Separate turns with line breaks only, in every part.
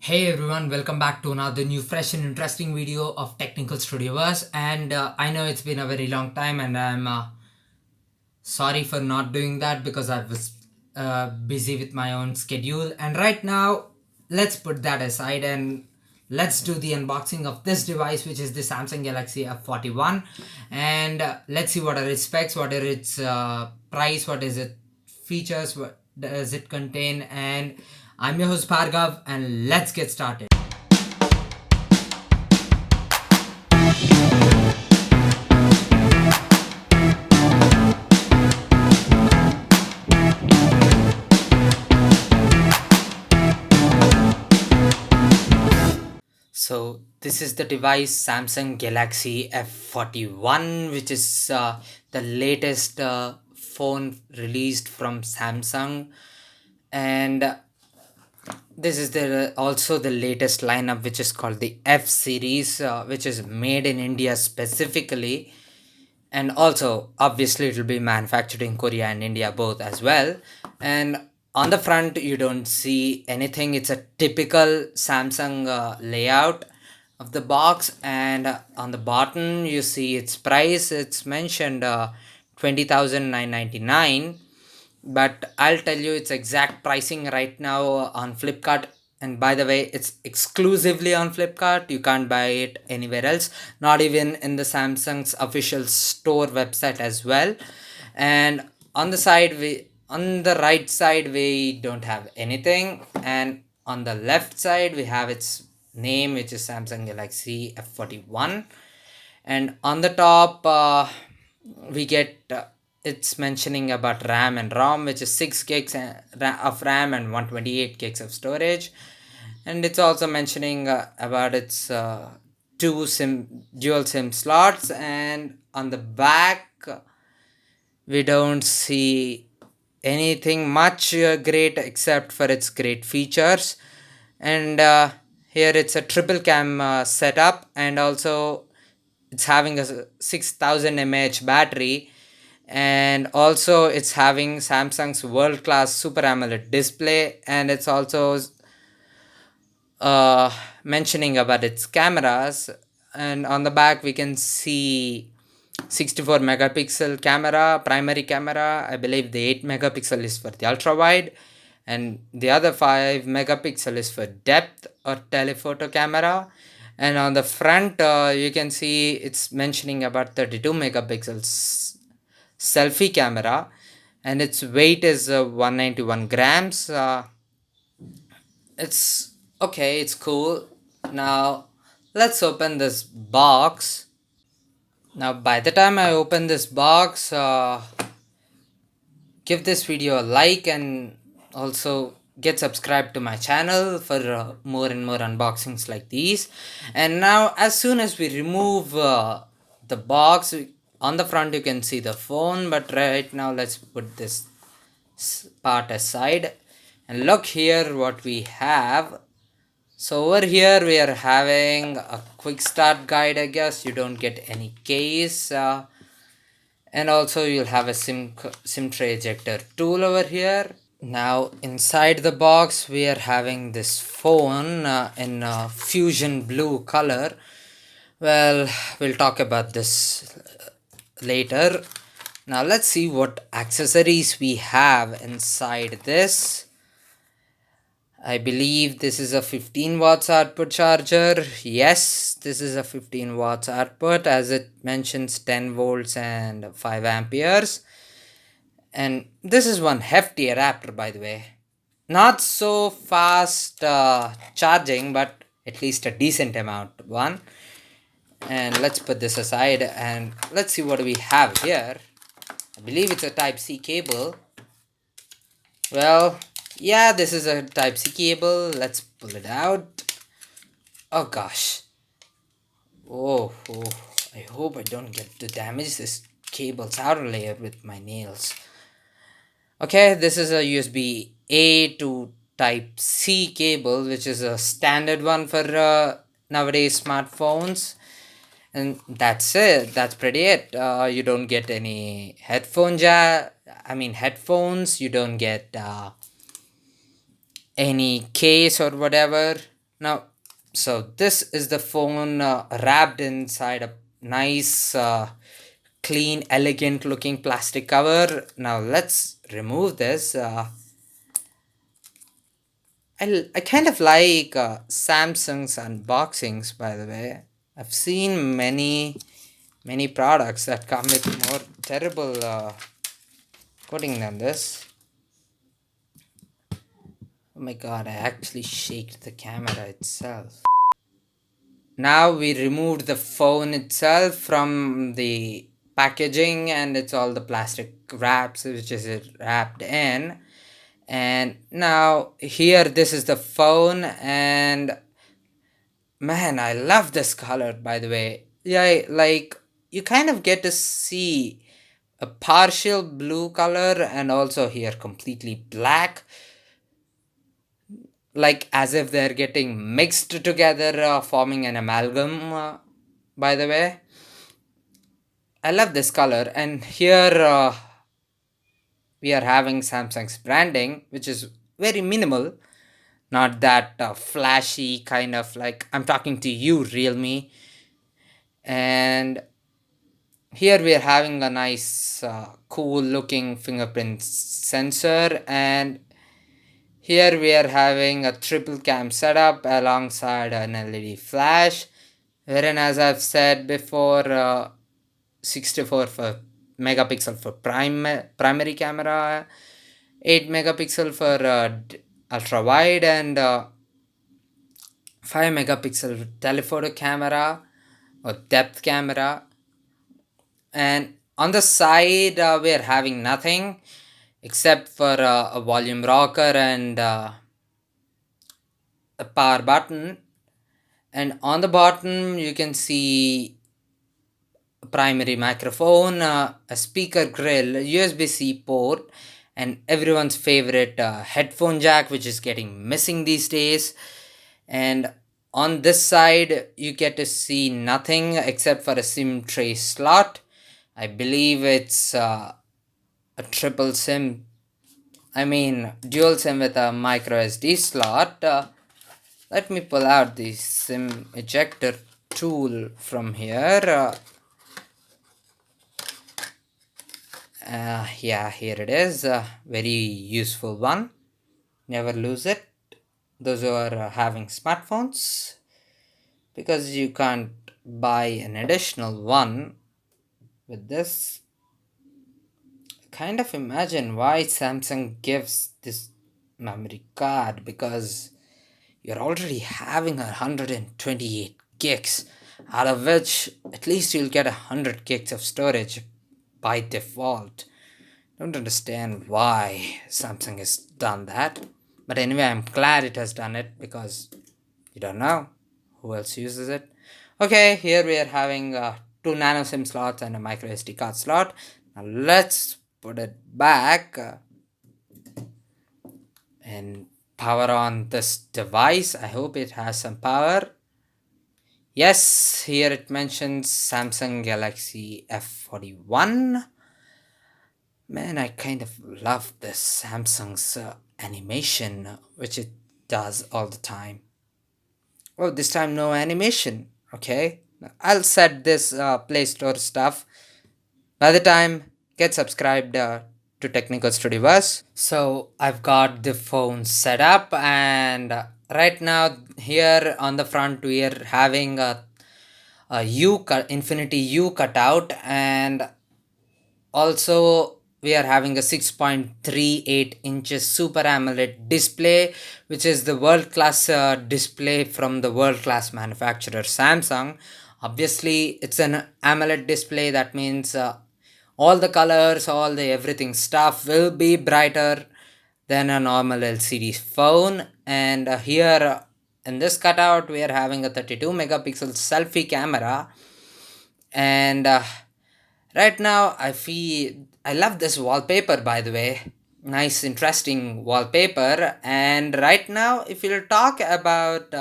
Hey everyone, welcome back to another new, fresh, and interesting video of Technical Studioverse. And I know it's been a very long time, and I'm sorry for not doing that because I was busy with my own schedule. And right now, let's put that aside and let's do the unboxing of this device, which is the Samsung Galaxy F41. And let's see what are its specs, what are its price, what is it features, what does it contain, and I'm your host Bhargav, and let's get started. So this is the device Samsung Galaxy F41, which is the latest phone released from Samsung, and this is the also the latest lineup, which is called the F series, which is made in India specifically, and also obviously it will be manufactured in Korea and India both as well. And on the front you don't see anything. It's a typical Samsung layout of the box, and on the bottom you see its price. It's mentioned 20,999, but I'll tell you its exact pricing right now on Flipkart. And by the way, it's exclusively on Flipkart. You can't buy it anywhere else, not even in the Samsung's official store website as well. And on the right side we don't have anything, and on the left side we have its name, which is Samsung Galaxy F41. And on the top we get it's mentioning about RAM and ROM, which is 6 gigs of RAM and 128 gigs of storage. And it's also mentioning about its dual SIM slots. And on the back we don't see anything much great except for its great features. And here it's a triple cam setup, and also it's having a 6000 mAh battery, and also it's having Samsung's world class Super AMOLED display. And it's also mentioning about its cameras. And on the back we can see 64 megapixel camera, primary camera. I believe the 8 megapixel is for the ultra wide, and the other 5 megapixel is for depth or telephoto camera. And on the front you can see it's mentioning about 32 megapixels selfie camera, and its weight is 191 grams. It's okay, it's cool. Now let's open this box. Now by the time I open this box, give this video a like, and also get subscribed to my channel for more and more unboxings like these. And now as soon as we remove the box, on the front you can see the phone, but right now let's put this part aside and look here what we have. So over here we are having a quick start guide. I guess you don't get any case, and also you'll have a sim tray ejector tool over here. Now inside the box we are having this phone in fusion blue color. Well, we'll talk about this later. Now let's see what accessories we have inside this. I believe this is a 15 watts output charger. Yes, this is a 15 watts output, as it mentions 10 volts and 5 amperes. And this is one hefty adapter, by the way. Not so fast charging, but at least a decent amount one. And let's put this aside and let's see what we have here. I believe it's a Type C cable. Well, yeah, this is a Type C cable. Let's pull it out. Oh gosh. Oh, I hope I don't get to damage this cable's outer layer with my nails. Okay, this is a USB A to Type C cable, which is a standard one for nowadays smartphones. And that's it. That's pretty it. You don't get any headphones. You don't get any case or whatever. Now, so this is the phone wrapped inside a nice, clean, elegant looking plastic cover. Now let's remove this. I kind of like Samsung's unboxings, by the way. I've seen many products that come with more terrible coating than this. Oh my god, I actually shaked the camera itself. Now we removed the phone itself from the packaging, and it's all the plastic wraps which is it wrapped in. And now here this is the phone, and man, I love this color, by the way. Yeah, like you kind of get to see a partial blue color and also here completely black, like as if they're getting mixed together, forming an amalgam. By the way, I love this color, and here we are having Samsung's branding, which is very minimal, not that flashy kind of like I'm talking to you, Realme. And here we are having a nice, cool looking fingerprint sensor, and here we are having a triple cam setup alongside an LED flash, wherein as I've said before, 64 for megapixel for primary camera, 8 megapixel for ultra wide, and 5 megapixel telephoto camera or depth camera. And on the side we are having nothing except for a volume rocker and a power button. And on the bottom you can see a primary microphone, a speaker grill, a USB-C port, and everyone's favorite headphone jack, which is getting missing these days. And on this side you get to see nothing except for a SIM tray slot. I believe it's a triple SIM, I mean dual SIM with a micro SD slot. Let me pull out the SIM ejector tool from here. Yeah, here it is. Very useful one. Never lose it. Those who are having smartphones, because you can't buy an additional one with this. Kind of imagine why Samsung gives this memory card, because you're already having 128 gigs, out of which at least you'll get 100 gigs of storage by default. Don't understand why Samsung has done that, but anyway, I'm glad it has done it, because you don't know who else uses it. Okay, here we are having two nano SIM slots and a micro SD card slot. Now let's put it back and power on this device. I hope it has some power. Yes, here it mentions Samsung Galaxy F41. Man, I kind of love this Samsung's animation, which it does all the time. Oh, this time no animation. Okay, I'll set this Play Store stuff. By the time, get subscribed to Technical Studioverse. So I've got the phone set up, and right now here on the front we are having a infinity U cutout, and also we are having a 6.38 inches Super AMOLED display, which is the world class display from the world class manufacturer Samsung. Obviously it's an AMOLED display, that means all the colors, all the everything stuff will be brighter than a normal LCD phone. And here in this cutout we are having a 32 megapixel selfie camera. And right now I love this wallpaper, by the way. Nice interesting wallpaper. And right now if you'll talk about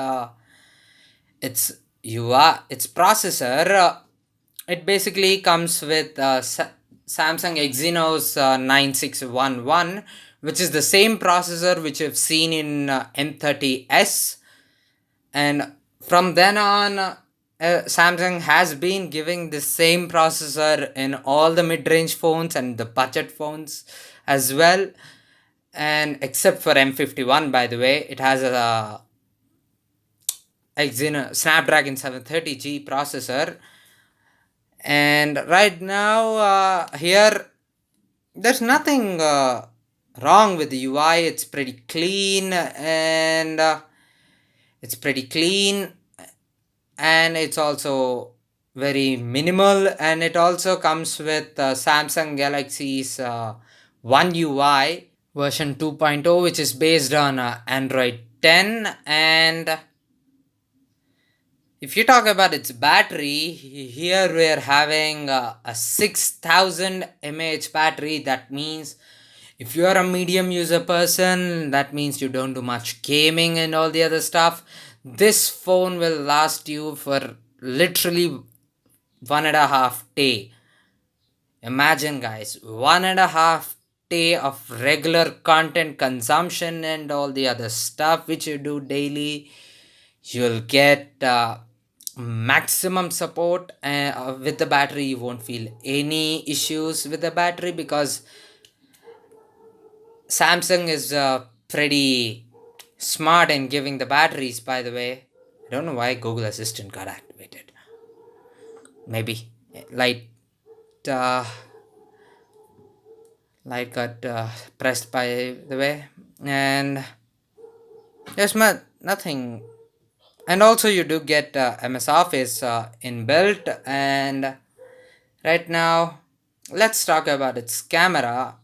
its its processor, it basically comes with Samsung Exynos 9611, which is the same processor which you've seen in M30s. And from then on, Samsung has been giving the same processor in all the mid-range phones and the budget phones as well. And except for M51, by the way, it has a Snapdragon 730G processor. And right now, here, there's nothing wrong with the UI. It's pretty clean, and it's pretty clean and it's also very minimal, and it also comes with Samsung Galaxy's One UI version 2.0, which is based on Android 10. And if you talk about its battery, here we are having a 6000 mAh battery. That means if you are a medium user person, that means you don't do much gaming and all the other stuff. This phone will last you for literally 1.5 day. Imagine, guys, 1.5 day of regular content consumption and all the other stuff which you do daily. You'll get maximum support with the battery. You won't feel any issues with the battery because Samsung is pretty smart in giving the batteries, by the way. I don't know why Google Assistant got activated. Maybe light uh, light got pressed, by the way. And there's nothing. And also you do get MS Office inbuilt. And right now, let's talk about its camera.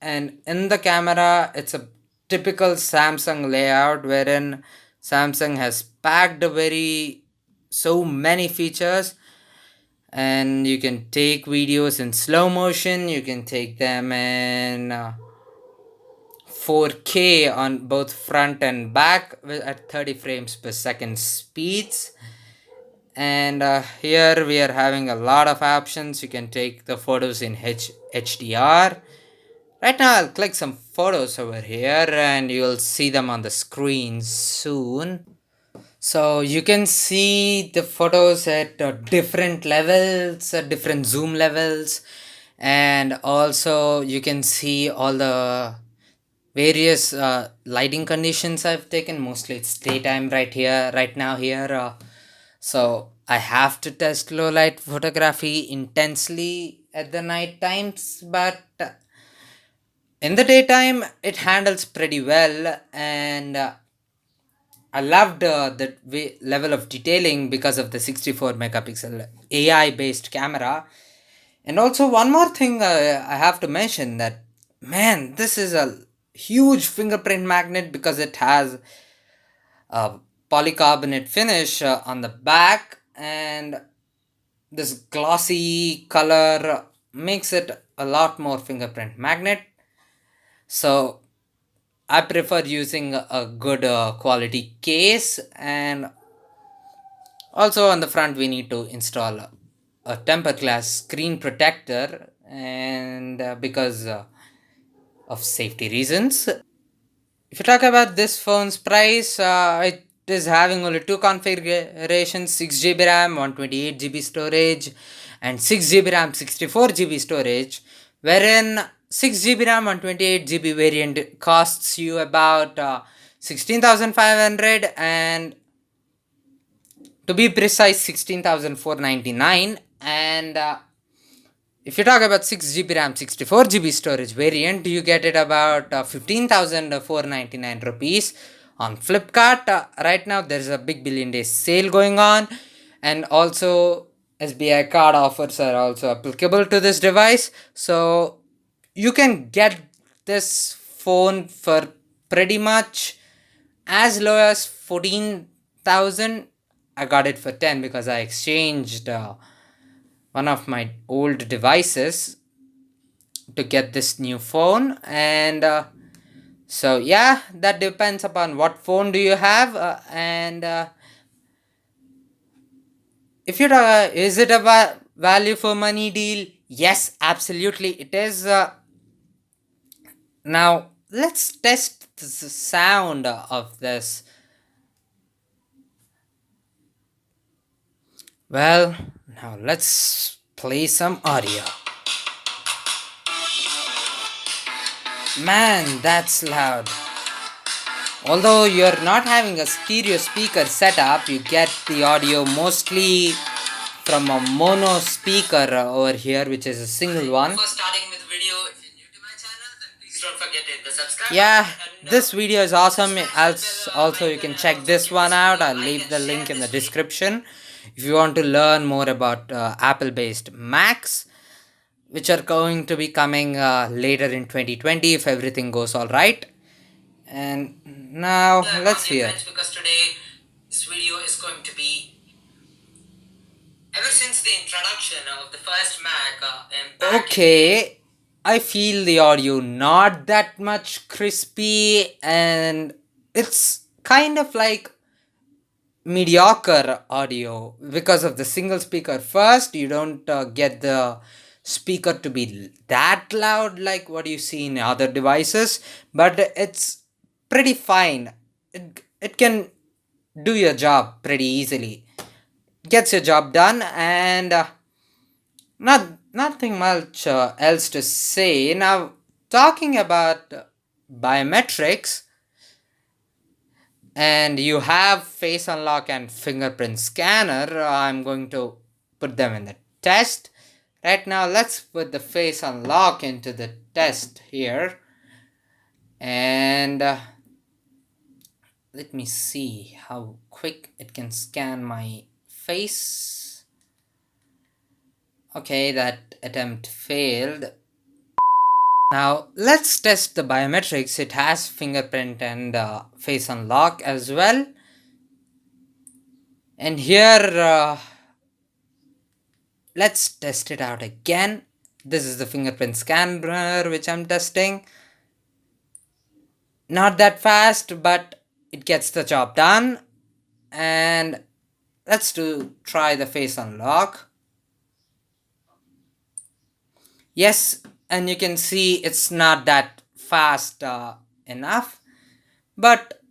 And in the camera, it's a typical Samsung layout wherein Samsung has packed a very so many features, and you can take videos in slow motion, you can take them in 4K on both front and back at 30 frames per second speeds. And here we are having a lot of options. You can take the photos in HDR. Right now I'll click some photos over here and you'll see them on the screen soon. So you can see the photos at different levels, different zoom levels, and also you can see all the various lighting conditions I've taken. Mostly it's daytime right now here. So I have to test low light photography intensely at the night times, but in the daytime it handles pretty well. And I loved the level of detailing because of the 64 megapixel AI based camera. And also, one more thing I have to mention that, man, this is a huge fingerprint magnet because it has a polycarbonate finish on the back, and this glossy color makes it a lot more fingerprint magnet. So I prefer using a good quality case. And also on the front we need to install a temper glass screen protector, and because of safety reasons. If you talk about this phone's price, it is having only two configurations: 6 GB RAM, 128 GB storage, and 6 GB RAM, 64 GB storage. Wherein 6 GB RAM, 128 GB variant costs you about 16,500, and to be precise, 16,499. And if you talk about 6 GB RAM, 64 GB storage variant, you get it about 15,499 rupees on Flipkart. Right now, there's a big billion days sale going on, and also SBI card offers are also applicable to this device. So you can get this phone for pretty much as low as 14,000. I got it for 10 because I exchanged one of my old devices to get this new phone. And so yeah, that depends upon what phone do you have. And if you is it a value for money deal? Yes, absolutely it is. Now let's test the sound of this Well, now let's play some audio. Man, that's loud. Although you're not having a stereo speaker setup, you get the audio mostly from a mono speaker over here, which is a single one. Before starting with video, if you're new to my channel, then please don't forget to hit the subscribe. Yeah, this video is awesome. Also, you can check this one out. I'll leave the link in the description if you want to learn more about Apple-based Macs, which are going to be coming later in 2020 if everything goes all right. And now let's hear. Because today this video is going to be ever since the introduction of the first Mac. Okay, I feel the audio not that much crispy, and it's kind of like mediocre audio because of the single speaker. First, you don't get the speaker to be that loud like what you see in other devices, but it's pretty fine. It can do your job pretty easily, gets your job done, and nothing much else to say. Now, talking about biometrics, and you have face unlock and fingerprint scanner, I'm going to put them in the test. Right now, let's put the face unlock into the test here, and let me see how quick it can scan my face. Okay, that attempt failed. Now let's test the biometrics. It has fingerprint and face unlock as well. And here, let's test it out again. This is the fingerprint scanner which I'm testing. Not that fast, but it gets the job done. And let's try the face unlock. Yes, and you can see it's not that fast enough, but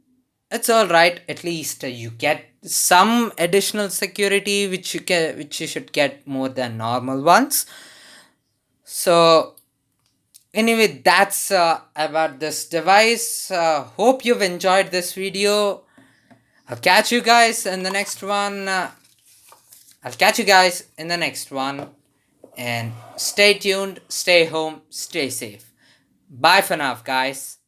it's all right. At least you get some additional security which you should get more than normal ones. So anyway, that's about this device. Hope you've enjoyed this video. I'll catch you guys in the next one. And stay tuned, stay home, stay safe. Bye for now, guys.